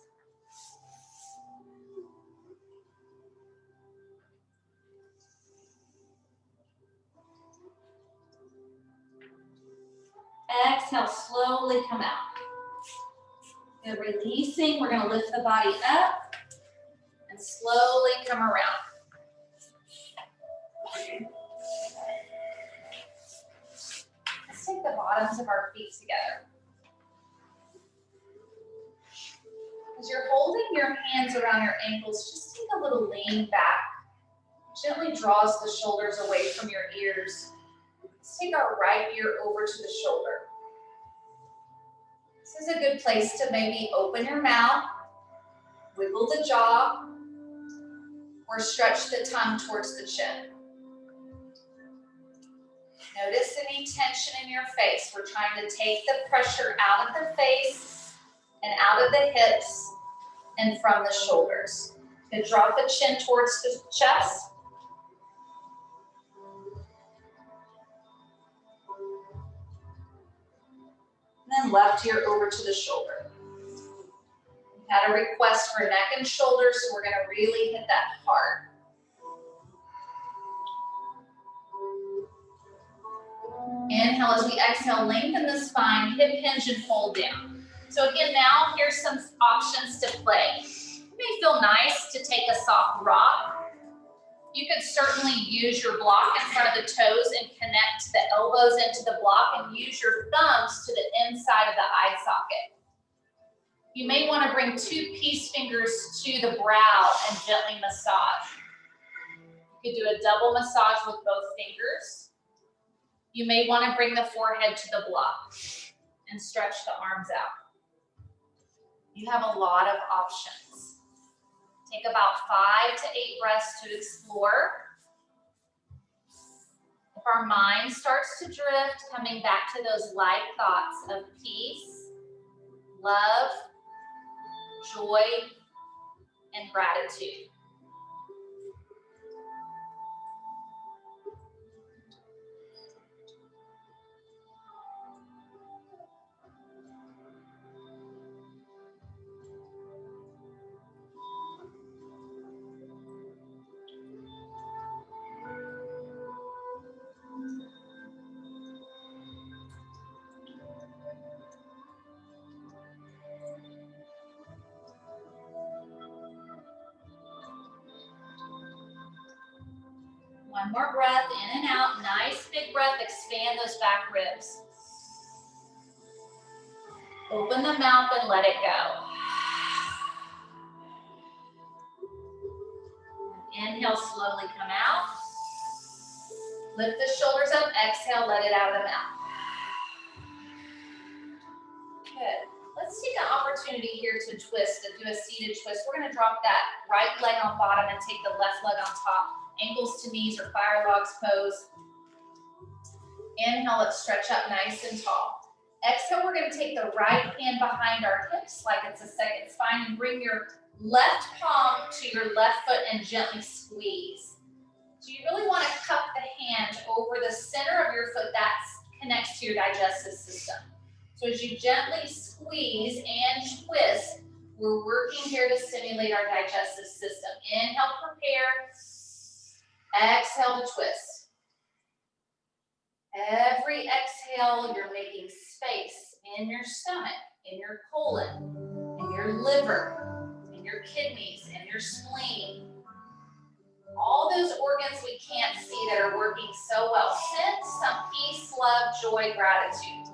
A: Exhale, slowly come out. Good, releasing, we're gonna lift the body up and slowly come around. Let's take the bottoms of our feet together. As you're holding your hands around your ankles, just take a little lean back. Gently draws the shoulders away from your ears. Let's take our right ear over to the shoulder. This is a good place to maybe open your mouth, wiggle the jaw, or stretch the tongue towards the chin. Notice any tension in your face. We're trying to take the pressure out of the face and out of the hips and from the shoulders. You can drop the chin towards the chest. And then left ear over to the shoulder. We had a request for neck and shoulders, so we're going to really hit that hard. Inhale as we exhale, lengthen the spine, hip hinge and fold down. So again, now here's some options to play. It may feel nice to take a soft rock. You could certainly use your block in front of the toes and connect the elbows into the block and use your thumbs to the inside of the eye socket. You may want to bring 2 peace fingers to the brow and gently massage. You could do a double massage with both fingers. You may want to bring the forehead to the block and stretch the arms out. You have a lot of options. Take about 5 to 8 breaths to explore. If our mind starts to drift, coming back to those light thoughts of peace, love, joy, and gratitude. One more breath, in and out. Nice big breath, expand those back ribs. Open the mouth and let it go. Inhale, slowly come out. Lift the shoulders up, exhale, let it out of the mouth. Good. Let's take an opportunity here to twist, to do a seated twist. We're gonna drop that right leg on bottom and take the left leg on top. Ankles to knees or fire logs pose. Inhale, let's stretch up nice and tall. Exhale, we're gonna take the right hand behind our hips like it's a second spine and bring your left palm to your left foot and gently squeeze. So you really wanna cup the hand over the center of your foot that connects to your digestive system. So as you gently squeeze and twist, we're working here to stimulate our digestive system. Inhale, prepare. Exhale to twist. Every exhale, you're making space in your stomach, in your colon, in your liver, in your kidneys, in your spleen. All those organs we can't see that are working so well. Send some peace, love, joy, gratitude.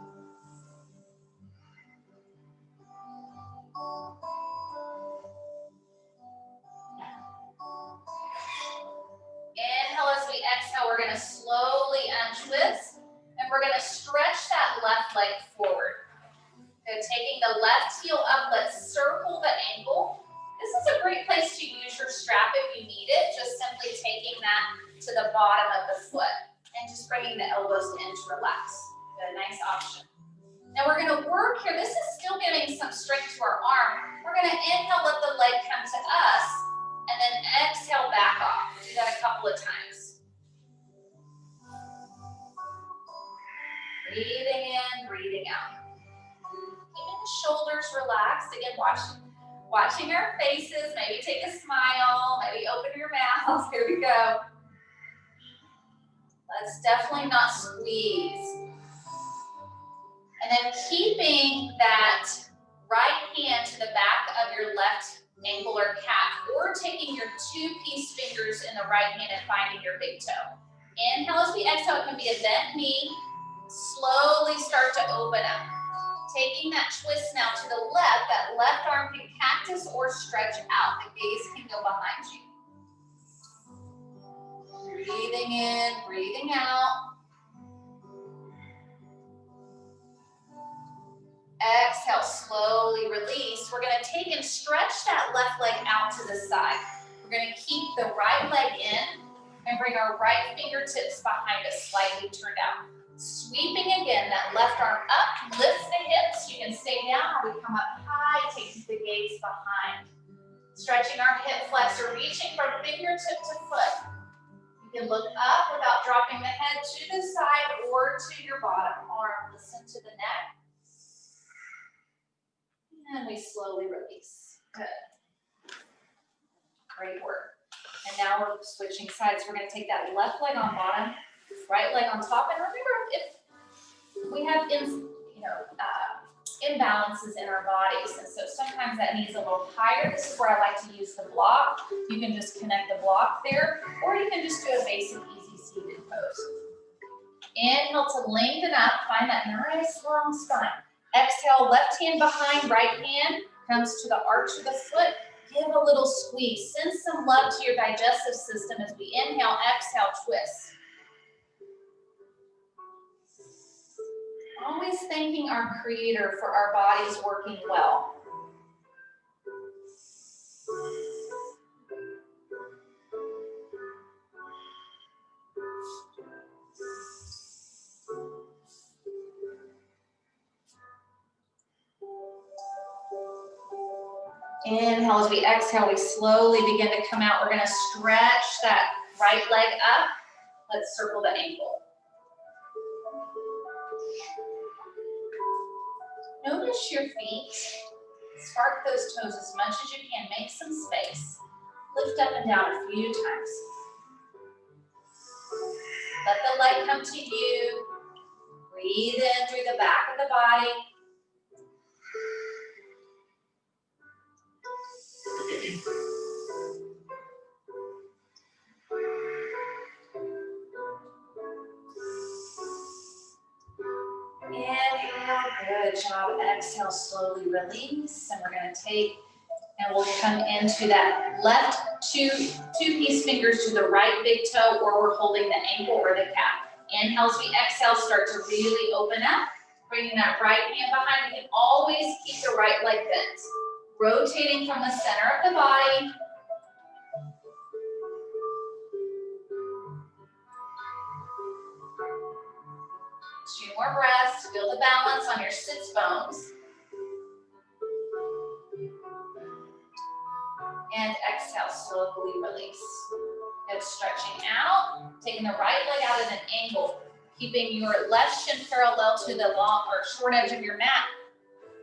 A: Inhale as we exhale, we're gonna slowly untwist, and we're gonna stretch that left leg forward. So taking the left heel up, let's circle the ankle. This is a great place to use your strap if you need it, just simply taking that to the bottom of the foot and just bringing the elbows in to relax. Good, nice option. Now we're gonna work here. This is still giving some strength to our arm. We're gonna inhale, let the leg come to us, and then exhale back off. Do that a couple of times. Breathing in, breathing out. Keeping the shoulders relaxed. Again, watching our faces. Maybe take a smile. Maybe open your mouth. Here we go. Let's definitely not squeeze. And then keeping that right hand to the back of your left ankle or calf, or taking your two peace fingers in the right hand and finding your big toe. Inhale as we exhale, it can be a bent knee. Slowly start to open up. Taking that twist now to the left, that left arm can cactus or stretch out. The gaze can go behind you. Breathing in, breathing out. Exhale, slowly release. We're gonna take and stretch that left leg out to the side. We're gonna keep the right leg in and bring our right fingertips behind us, slightly turned out. Sweeping again, that left arm up, lift the hips. You can stay down or we come up high, taking the gaze behind. Stretching our hip flexor, reaching from fingertip to foot. You can look up without dropping the head to the side or to your bottom arm. Listen to the neck. And we slowly release. Good. Great work. And now we're switching sides. We're going to take that left leg on bottom, right leg on top. And remember, if we have imbalances in our bodies, and so sometimes that needs a little higher. This is where I like to use the block. You can just connect the block there, or you can just do a basic, easy seated pose. Inhale to lengthen up. Find that nice long spine. Exhale, left hand behind, right hand comes to the arch of the foot. Give a little squeeze. Send some love to your digestive system as we inhale, exhale, twist. Always thanking our Creator for our bodies working well. Inhale, as we exhale, we slowly begin to come out. We're going to stretch that right leg up. Let's circle the ankle. Notice your feet. Spark those toes as much as you can. Make some space. Lift up and down a few times. Let the leg come to you. Breathe in through the back of the body. Inhale, good job. Exhale, slowly release. And we're going to take, and we'll come into that left two-piece fingers to the right big toe, or we're holding the ankle or the calf. Inhale, as we exhale, start to really open up. Bringing that right hand behind. You can always keep the right leg bent. Rotating from the center of the body. Two more breaths. Feel the balance on your sits bones. And exhale, slowly release. Good, stretching out. Taking the right leg out at an angle. Keeping your left shin parallel to the long or short edge of your mat.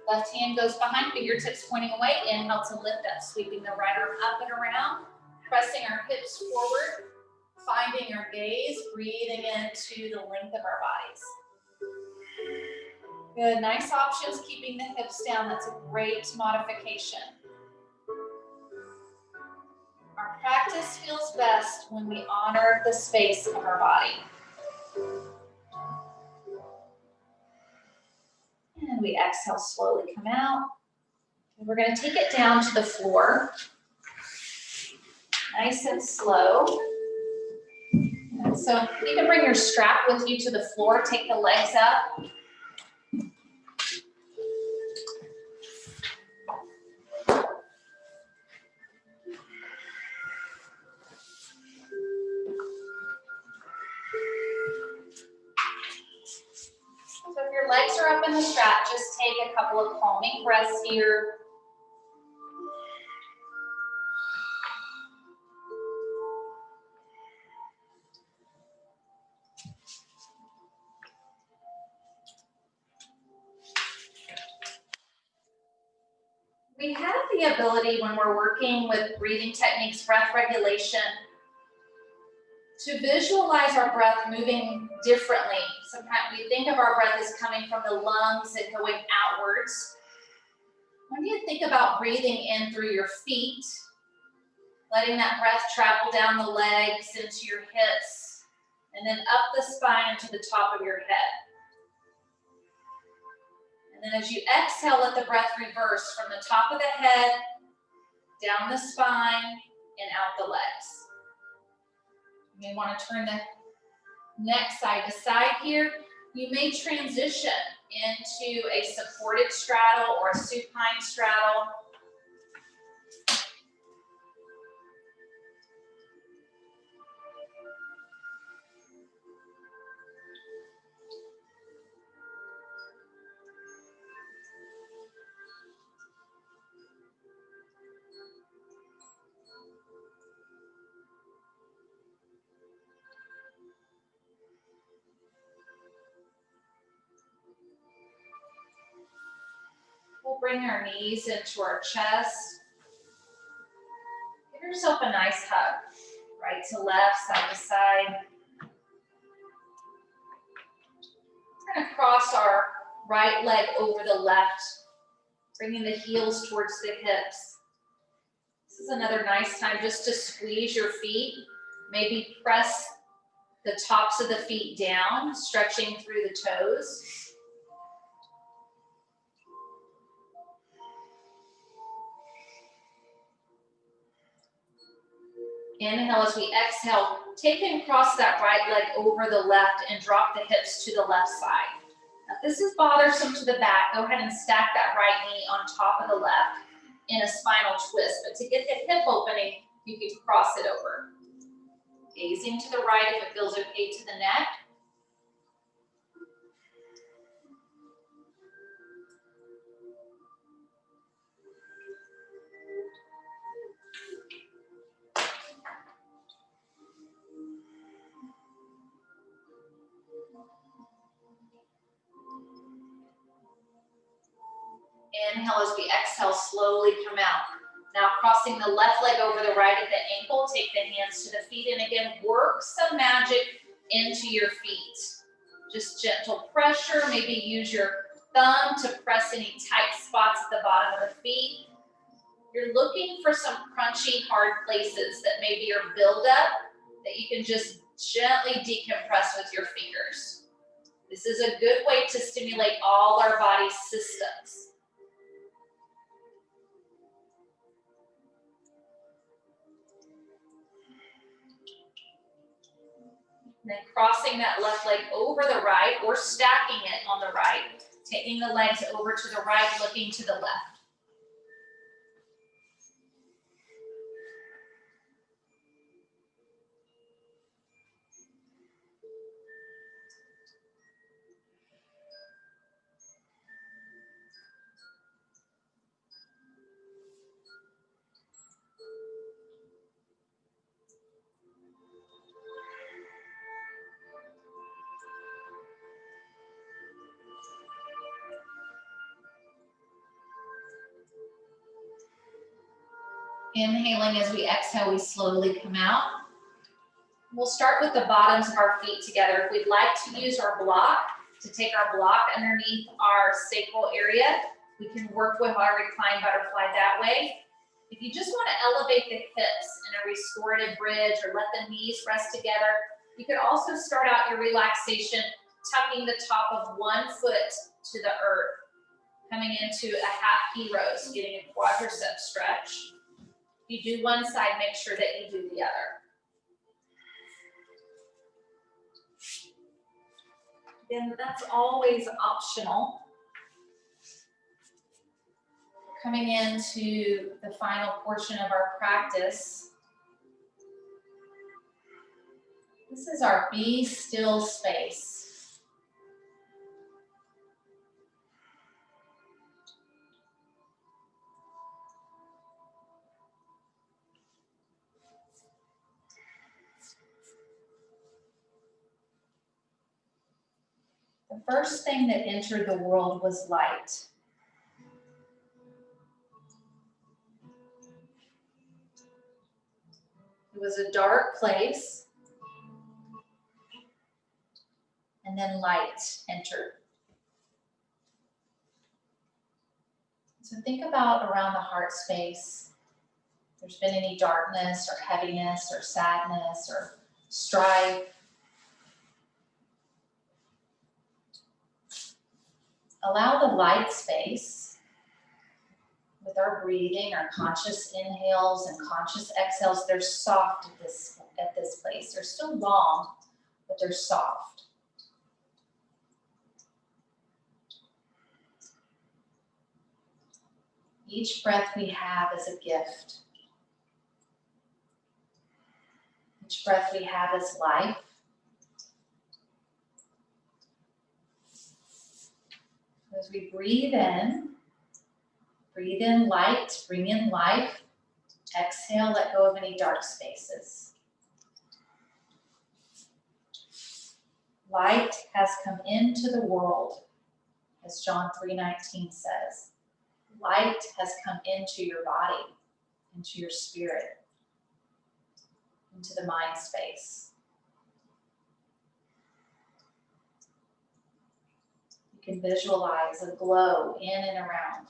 A: Left hand goes behind, fingertips pointing away. Inhale to lift up, sweeping the right arm up and around. Pressing our hips forward. Finding our gaze, breathing into the length of our bodies. Good, nice options, keeping the hips down. That's a great modification. Our practice always feels best when we honor the space of our body. And we exhale, slowly come out. And we're going to take it down to the floor. Nice and slow. And so you can bring your strap with you to the floor, take the legs up. So if your legs are up in the strap, just take a couple of calming breaths here. We have the ability when we're working with breathing techniques, breath regulation, to visualize our breath moving differently. Sometimes we think of our breath as coming from the lungs and going outwards. When you think about breathing in through your feet, letting that breath travel down the legs into your hips, and then up the spine into the top of your head. And then as you exhale, let the breath reverse from the top of the head, down the spine, and out the legs. You may want to turn the neck side to side here. You may transition into a supported straddle or a supine straddle. We'll bring our knees into our chest. Give yourself a nice hug, right to left, side to side. We're going to cross our right leg over the left, bringing the heels towards the hips. This is another nice time just to squeeze your feet. Maybe press the tops of the feet down, stretching through the toes. Inhale as we exhale, take and cross that right leg over the left and drop the hips to the left side. Now, if this is bothersome to the back, go ahead and stack that right knee on top of the left in a spinal twist. But to get the hip opening, you can cross it over. Gazing to the right if it feels okay to the neck. Inhale as we exhale, slowly come out. Now crossing the left leg over the right at the ankle, take the hands to the feet, and again, work some magic into your feet. Just gentle pressure, maybe use your thumb to press any tight spots at the bottom of the feet. You're looking for some crunchy, hard places that maybe are buildup that you can just gently decompress with your fingers. This is a good way to stimulate all our body systems. And then crossing that left leg over the right or stacking it on the right, taking the legs over to the right, looking to the left. Inhaling as we exhale, we slowly come out. We'll start with the bottoms of our feet together. If we'd like to use our block, to take our block underneath our sacral area, we can work with our reclined butterfly that way. If you just want to elevate the hips in a restorative bridge, or let the knees rest together. You could also start out your relaxation tucking the top of one foot to the earth, coming into a half hero, so getting a quadricep stretch. If you do one side, make sure that you do the other. Then that's always optional. Coming into the final portion of our practice. This is our be still space. The first thing that entered the world was light. It was a dark place, and then light entered. So think about around the heart space. If there's been any darkness or heaviness or sadness or strife. Allow the light space with our breathing, our conscious inhales and conscious exhales. They're soft at this place. They're still long, but they're soft. Each breath we have is a gift. Each breath we have is life. As we breathe in light, bring in life. Exhale, let go of any dark spaces. Light has come into the world, as John 3:19 says. Light has come into your body, into your spirit, into the mind space. You can visualize a glow in and around.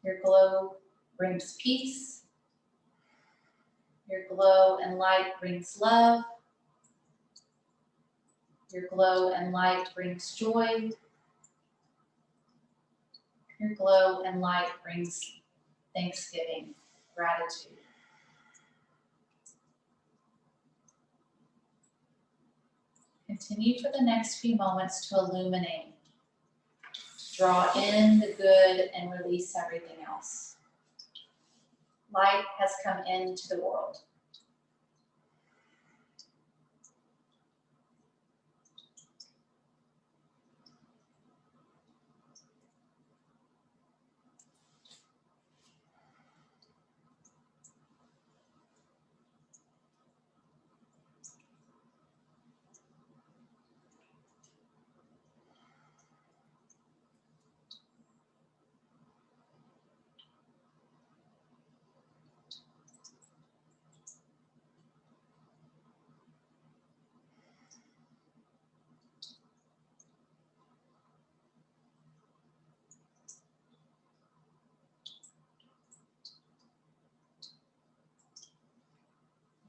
A: Your glow brings peace. Your glow and light brings love. Your glow and light brings joy. Your glow and light brings thanksgiving, gratitude. Continue for the next few moments to illuminate, to draw in the good and release everything else. Light has come into the world.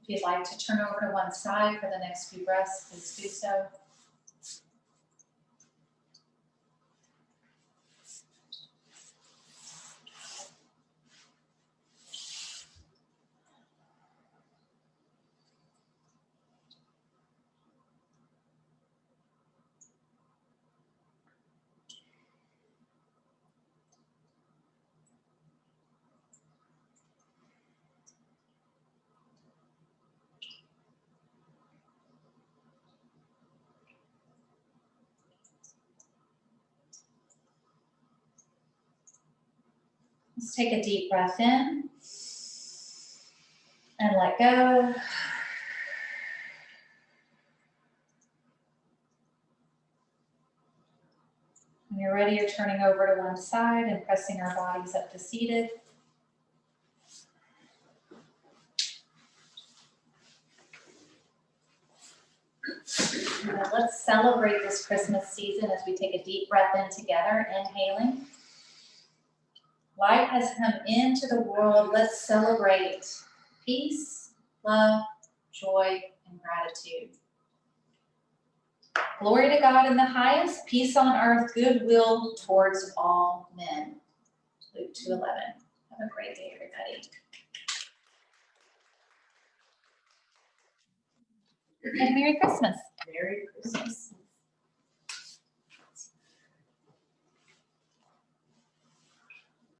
A: If you'd like to turn over to one side for the next few breaths, please do so. Let's take a deep breath in and let go. When you're ready, you're turning over to one side and pressing our bodies up to seated. Let's celebrate this Christmas season as we take a deep breath in together, inhaling. Light has come into the world. Let's celebrate peace, love, joy, and gratitude. Glory to God in the highest, peace on earth, goodwill towards all men. Luke 2:11. Have a great day, everybody. And Merry Christmas.
B: Merry Christmas.